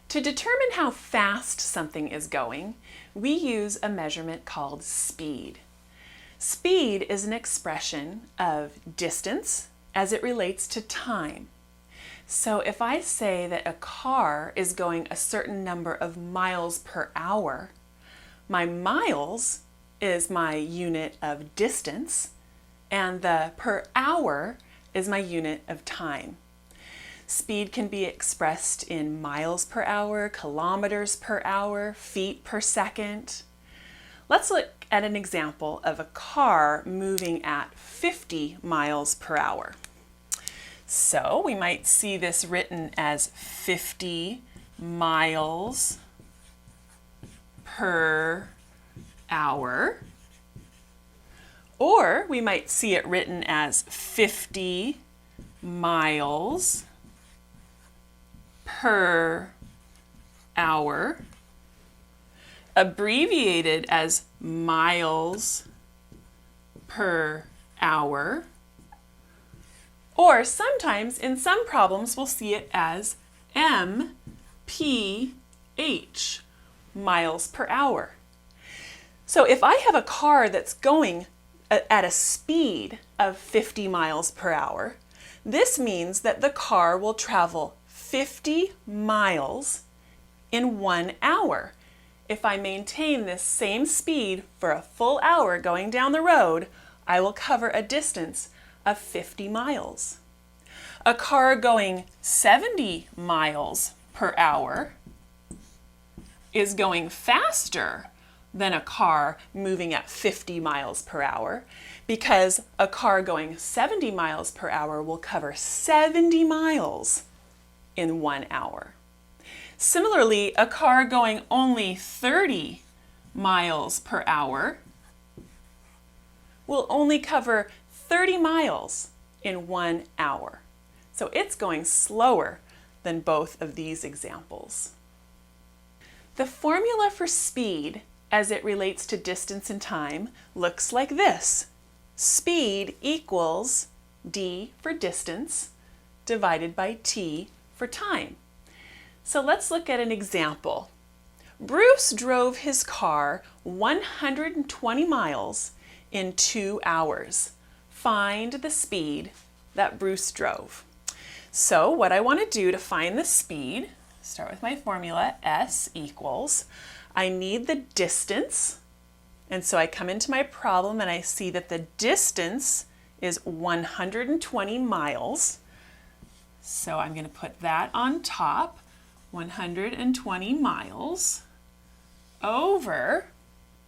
To determine how fast something is going, we use a measurement called speed. Speed is an expression of distance as it relates to time. So if I say that a car is going a certain number of miles per hour, my miles is my unit of distance, and the per hour is my unit of time. Speed can be expressed in miles per hour, kilometers per hour, feet per second. Let's look at an example of a car moving at 50 miles per hour. So we might see this written as 50 miles per hour. Or we might see it written as 50 miles per hour, abbreviated as miles per hour, or sometimes in some problems we'll see it as mph, miles per hour. So if I have a car that's going at a speed of 50 miles per hour, this means that the car will travel 50 miles in 1 hour. If I maintain this same speed for a full hour going down the road, I will cover a distance of 50 miles. A car going 70 miles per hour is going faster than a car moving at 50 miles per hour, because a car going 70 miles per hour will cover 70 miles in 1 hour. Similarly, a car going only 30 miles per hour will only cover 30 miles in 1 hour. So it's going slower than both of these examples. The formula for speed as it relates to distance and time looks like this. Speed equals d for distance divided by t for time. So let's look at an example. Bruce drove his car 120 miles in 2 hours. Find the speed that Bruce drove. So what I want to do to find the speed, start with my formula, S equals, I need the distance, and so I come into my problem and I see that the distance is 120 miles. So I'm going to put that on top, 120 miles over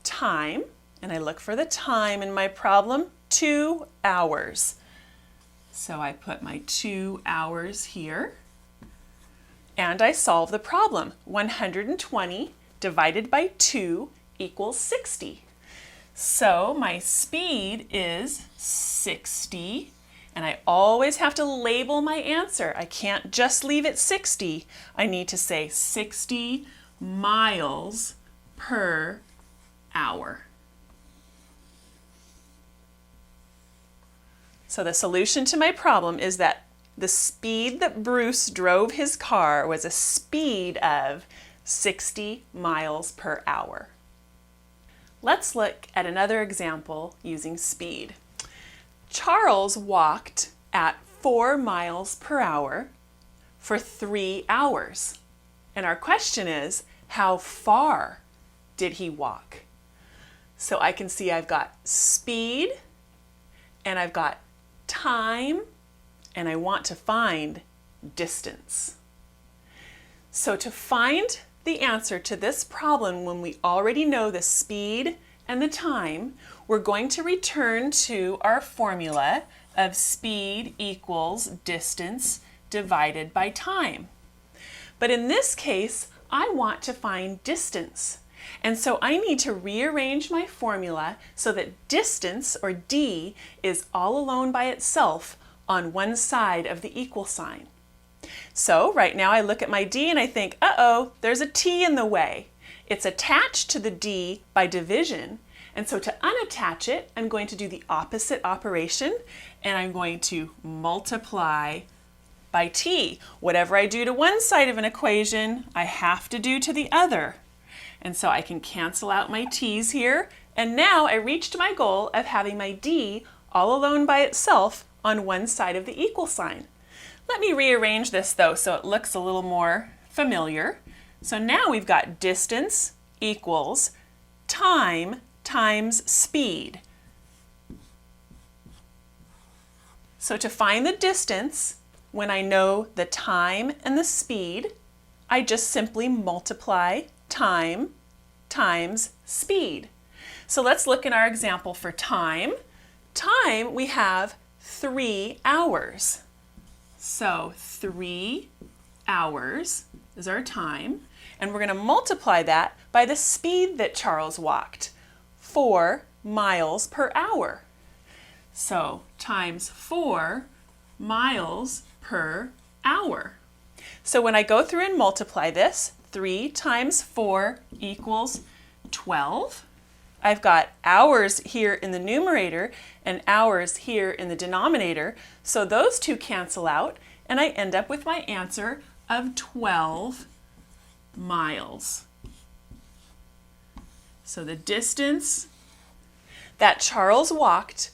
time, and I look for the time in my problem, 2 hours. So I put my 2 hours here, and I solve the problem. 120 divided by 2 equals 60. So my speed is 60, and I always have to label my answer. I can't just leave it 60. I need to say 60 miles per hour. So the solution to my problem is that the speed that Bruce drove his car was a speed of 60 miles per hour. Let's look at another example using speed. Charles walked at 4 miles per hour for 3 hours. And our question is, how far did he walk? So I can see I've got speed and I've got time, and I want to find distance. So to find the answer to this problem when we already know the speed and the time, we're going to return to our formula of speed equals distance divided by time. But in this case, I want to find distance. And so I need to rearrange my formula so that distance, or d, is all alone by itself on one side of the equal sign. So right now I look at my d and I think, uh-oh, there's a t in the way. It's attached to the d by division, and so to unattach it, I'm going to do the opposite operation, and I'm going to multiply by t. Whatever I do to one side of an equation, I have to do to the other. And so I can cancel out my t's here, and now I reached my goal of having my d all alone by itself on one side of the equal sign. Let me rearrange this though so it looks a little more familiar. So now we've got distance equals time times speed. So to find the distance, when I know the time and the speed, I just simply multiply time times speed. So let's look in our example for time. Time, we have 3 hours. So 3 hours is our time, and we're going to multiply that by the speed that Charles walked, 4 miles per hour. So times 4 miles per hour. So when I go through and multiply this, 3 times 4 equals 12. I've got hours here in the numerator and hours here in the denominator, so those two cancel out, and I end up with my answer of 12 miles. So the distance that Charles walked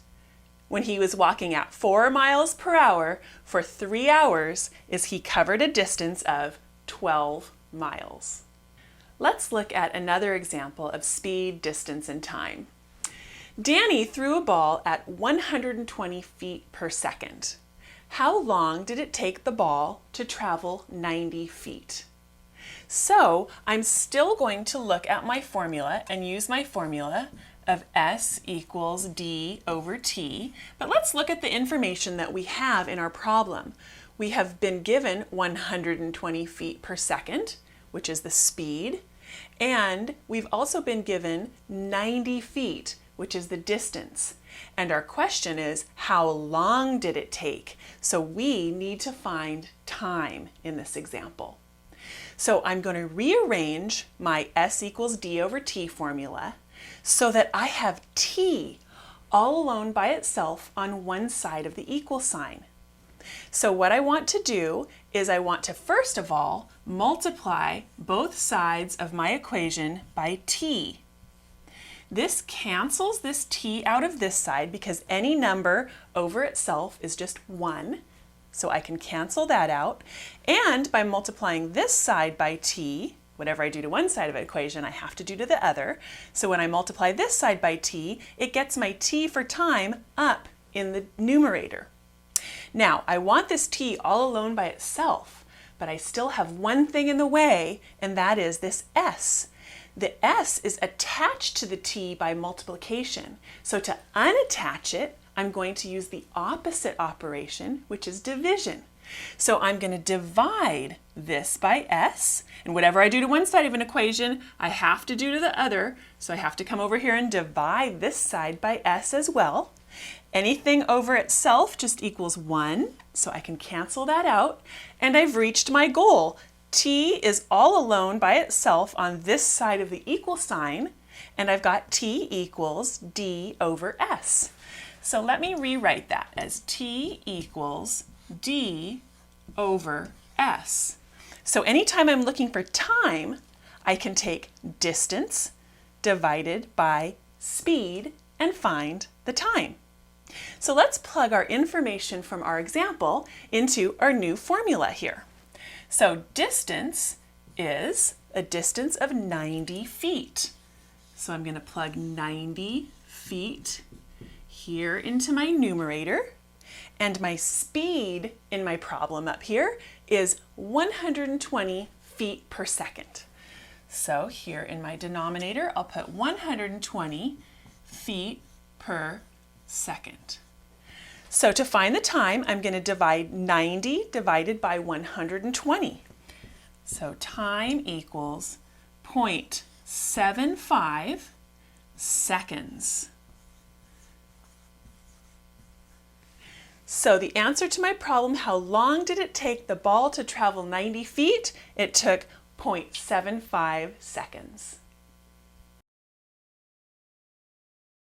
when he was walking at 4 miles per hour for 3 hours is he covered a distance of 12 miles. Let's look at another example of speed, distance, and time. Danny threw a ball at 120 feet per second. How long did it take the ball to travel 90 feet? So I'm still going to look at my formula and use my formula of S equals D over T, but let's look at the information that we have in our problem. We have been given 120 feet per second, which is the speed, and we've also been given 90 feet, which is the distance. And our question is, how long did it take? So we need to find time in this example. So I'm going to rearrange my S equals D over T formula so that I have T all alone by itself on one side of the equal sign. So what I want to do is I want to first of all multiply both sides of my equation by T. This cancels this T out of this side because any number over itself is just 1. So I can cancel that out. And by multiplying this side by T, whatever I do to one side of an equation, I have to do to the other. So when I multiply this side by T, it gets my T for time up in the numerator. Now, I want this T all alone by itself, but I still have one thing in the way, and that is this S. The S is attached to the T by multiplication. So to unattach it, I'm going to use the opposite operation, which is division. So I'm going to divide this by S, and whatever I do to one side of an equation, I have to do to the other. So I have to come over here and divide this side by S as well. Anything over itself just equals 1, so I can cancel that out, and I've reached my goal. T is all alone by itself on this side of the equal sign, and I've got T equals D over S. So let me rewrite that as T equals D over S. So anytime I'm looking for time, I can take distance divided by speed and find the time. So let's plug our information from our example into our new formula here. So distance is a distance of 90 feet. So I'm going to plug 90 feet here into my numerator, and my speed in my problem up here is 120 feet per second. So here in my denominator, I'll put 120 feet per second. So to find the time, I'm going to divide 90 divided by 120. So time equals 0.75 seconds. So the answer to my problem, how long did it take the ball to travel 90 feet? It took 0.75 seconds.